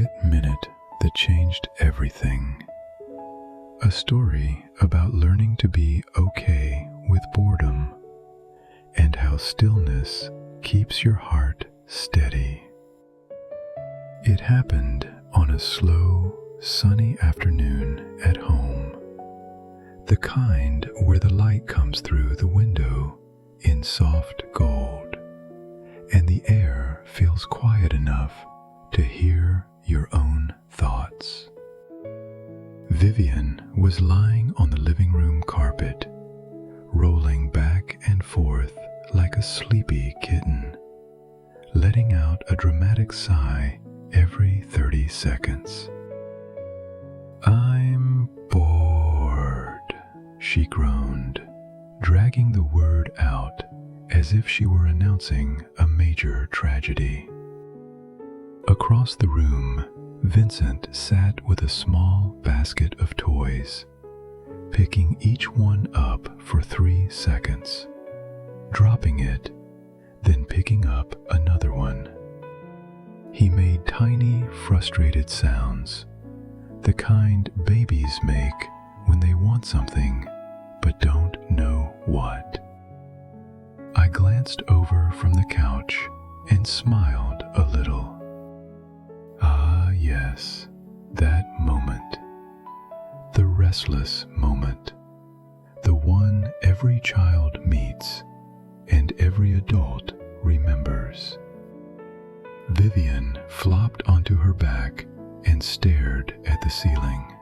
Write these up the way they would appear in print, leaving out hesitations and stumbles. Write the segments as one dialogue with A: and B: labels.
A: quiet minute that changed everything. A story about learning to be okay with boredom and how stillness keeps your heart steady. It happened on a slow, sunny afternoon at home, the kind where the light comes through the window in soft gold, and the air feels quiet enough to hear your own thoughts. Vivian was lying on the living room carpet, rolling back and forth like a sleepy kitten, letting out a dramatic sigh every 30 seconds. "I'm bored," she groaned, dragging the word out as if she were announcing a major tragedy. Across the room, Vincent sat with a small basket of toys, picking each one up for 3 seconds, dropping it, then picking up another one. He made tiny, frustrated sounds, the kind babies make when they want something but don't know what. I glanced over from the couch and smiled a little. Ah, yes, that moment. The restless moment. The one every child meets and every adult remembers. Vivian flopped onto her back and stared at the ceiling.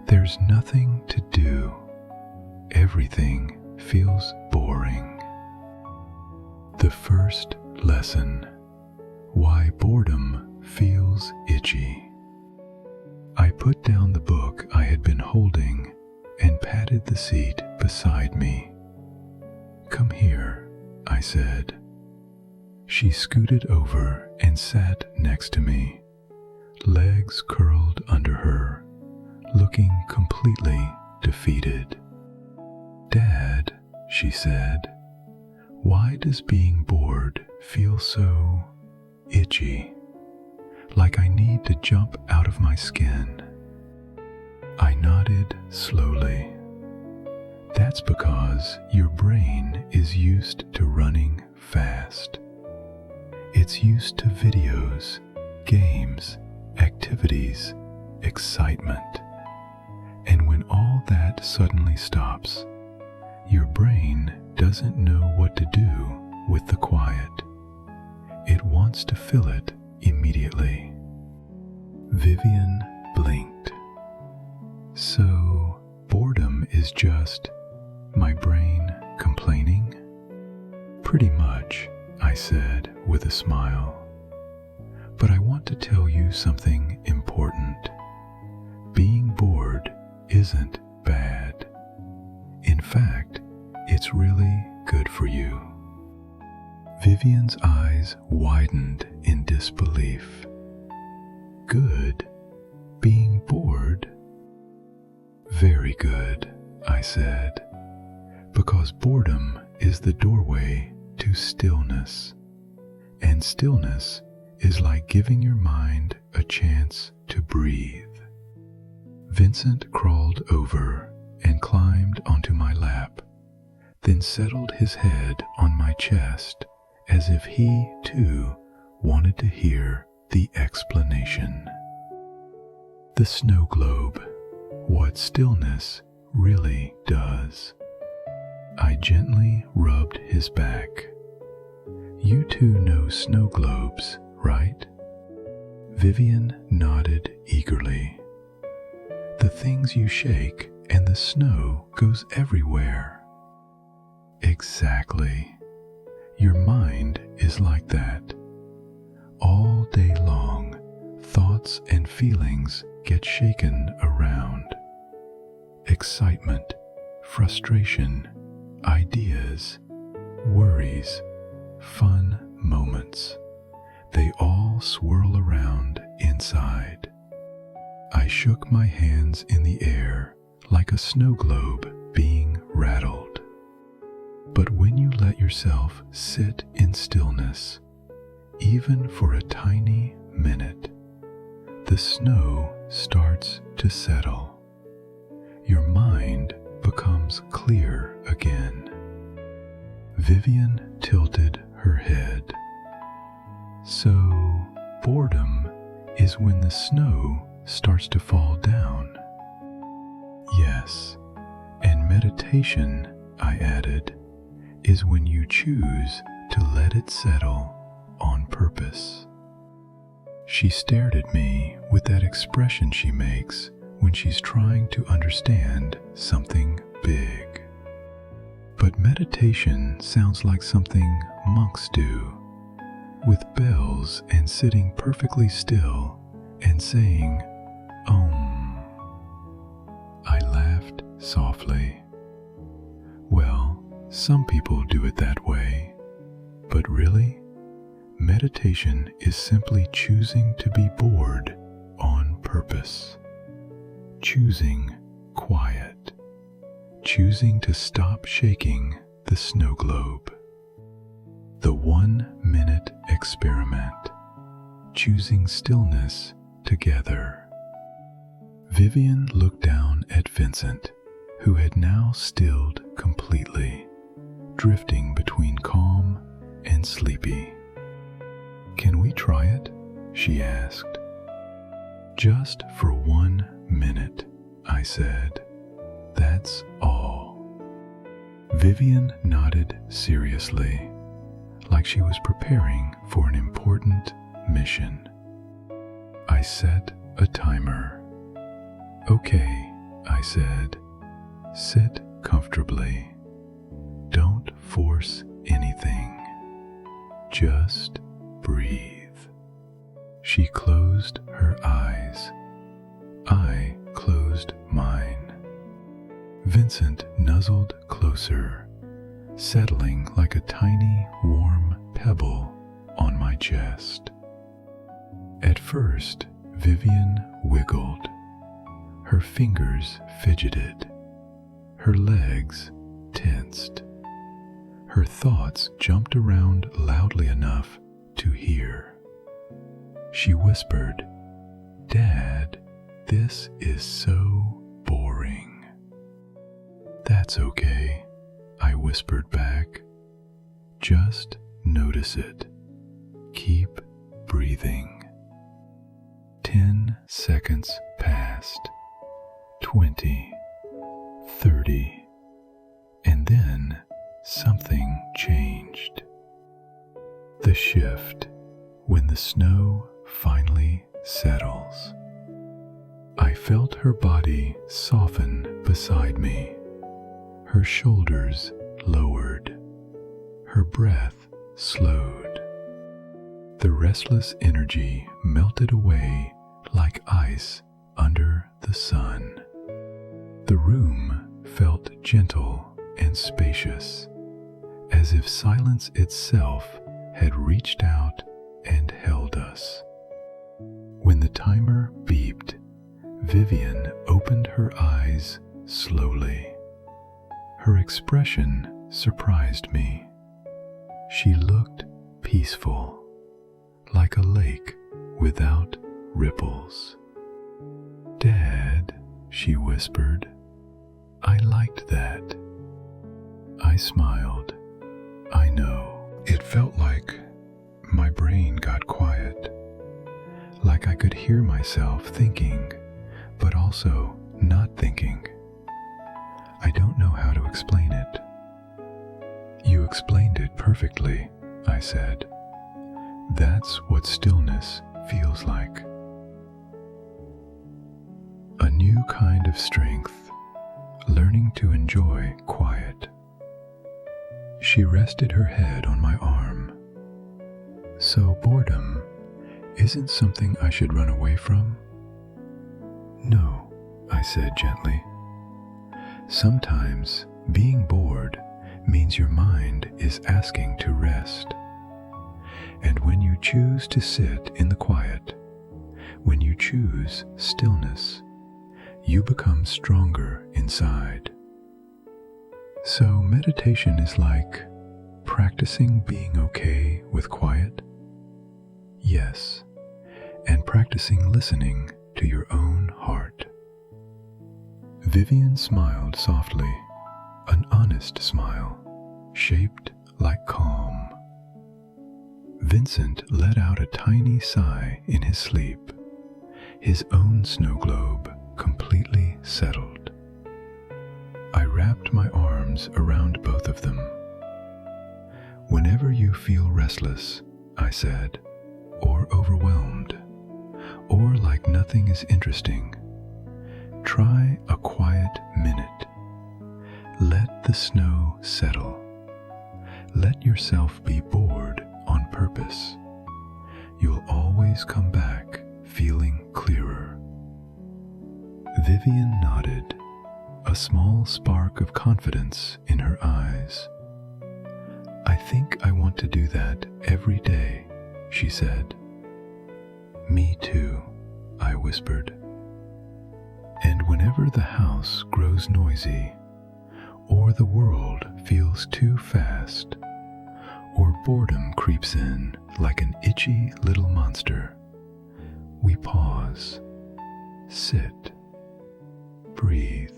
A: There's nothing to do. Everything feels boring. The first lesson: why boredom feels itchy. I put down the book I had been holding and patted the seat beside me. "Come here," I said. She scooted over and sat next to me, legs curled under her, looking completely defeated. "Dad," she said, "why does being bored feel so itchy? Like I need to jump out of my skin?" I nodded slowly. "That's because your brain is used to running fast. It's used to videos, games, activities, excitement. And when all that suddenly stops, your brain doesn't know what to do with the quiet. It wants to fill it immediately." Vivian blinked. "So, boredom is just my brain complaining?" "Pretty much," I said with a smile. "But I want to tell you something important. Being bored isn't bad. In fact, it's really good for you." Vivian's eyes widened in disbelief. "Good? Being bored?" "Very good," I said, "because boredom is the doorway to stillness, and stillness is like giving your mind a chance to breathe." Vincent crawled over and climbed onto my lap, then settled his head on my chest as if he, too, wanted to hear the explanation. The snow globe, what stillness really does. I gently rubbed his back. "You two know snow globes, right?" Vivian nodded eagerly. "The things you shake and the snow goes everywhere." "Exactly. Your mind is like that. All day long, thoughts and feelings get shaken around. Excitement, frustration, ideas, worries, fun moments. They all swirl around inside." I shook my hands in the air like a snow globe being rattled. "But when you let yourself sit in stillness, even for a tiny minute, the snow starts to settle. Your mind becomes clear again. Vivian tilted her head. So, boredom is when the snow starts to fall down. Yes, and meditation, I added, is when you choose to let it settle on purpose. She stared at me with that expression she makes when she's trying to understand something big. But meditation sounds like something monks do, with bells and sitting perfectly still and saying, Om. I laughed softly. Well, some people do it that way, but really, meditation is simply choosing to be bored on purpose, choosing quiet, choosing to stop shaking the snow globe. The 1-minute experiment, choosing stillness together. Vivian looked down at Vincent, who had now stilled completely, drifting between calm and sleepy. Can we try it? She asked. Just for 1 minute, I said. That's all. Vivian nodded seriously, like she was preparing for an important mission. I set a timer. Okay, I said. Sit comfortably. Don't force anything. Just breathe. She closed her eyes. I closed mine. Vincent nuzzled closer, settling like a tiny, warm pebble on my chest. At first, Vivian wiggled. Her fingers fidgeted. Her legs tensed. Her thoughts jumped around loudly enough to hear. She whispered, Dad, this is so boring. That's okay, I whispered back. Just notice it. Keep breathing. 10 seconds passed. 20. 30. And then something changed. The shift when the snow finally settles. I felt her body soften beside me. Her shoulders lowered. Her breath slowed. The restless energy melted away like ice under the sun. The room felt gentle and spacious, as if silence itself had reached out and held us. When the timer beeped, Vivian opened her eyes slowly. Her expression surprised me. She looked peaceful, like a lake without ripples. Dad, she whispered. I liked that. I smiled. I know. It felt like my brain got quiet, like I could hear myself thinking, but also not thinking. I don't know how to explain it. You explained it perfectly, I said. That's what stillness feels like. A new kind of strength, learning to enjoy quiet. She rested her head on my arm. So boredom isn't something I should run away from? No, I said gently. Sometimes being bored means your mind is asking to rest. And when you choose to sit in the quiet, when you choose stillness, you become stronger inside. So meditation is like practicing being okay with quiet? Yes, and practicing listening to your own heart. Vivian smiled softly, an honest smile, shaped like calm. Vincent let out a tiny sigh in his sleep, his own snow globe completely settled. I wrapped my arms around both of them. Whenever you feel restless, I said, or overwhelmed, or like nothing is interesting, try a quiet minute. Let the snow settle. Let yourself be bored on purpose. You'll always come back feeling clearer. Vivian nodded, a small spark of confidence in her eyes. I think I want to do that every day, she said. Me too, I whispered. And whenever the house grows noisy, or the world feels too fast, or boredom creeps in like an itchy little monster, we pause, sit, breathe,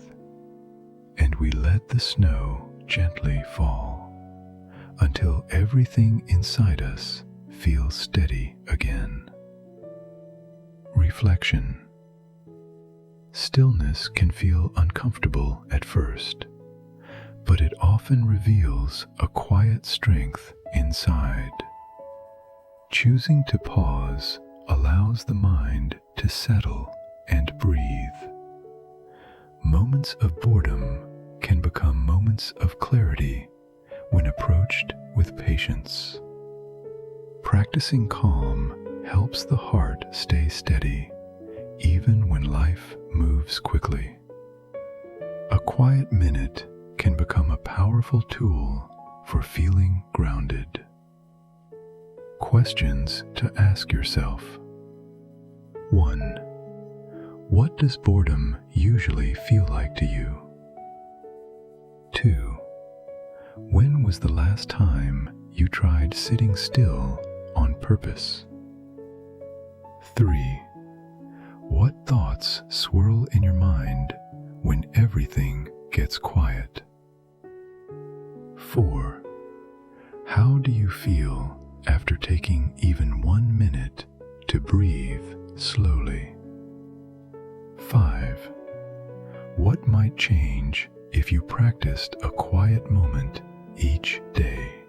A: and we let the snow gently fall until everything inside us feels steady again. Reflection. Stillness can feel uncomfortable at first, but it often reveals a quiet strength inside. Choosing to pause allows the mind to settle and breathe. Moments of boredom can become moments of clarity when approached with patience. Practicing calm helps the heart stay steady, even when life moves quickly. A quiet minute can become a powerful tool for feeling grounded. Questions to ask yourself. 1. What does boredom usually feel like to you? 2. When was the last time you tried sitting still on purpose? 3. What thoughts swirl in your mind when everything gets quiet? 4. How do you feel after taking even 1 minute to breathe slowly? 5. What might change if you practiced a quiet moment each day?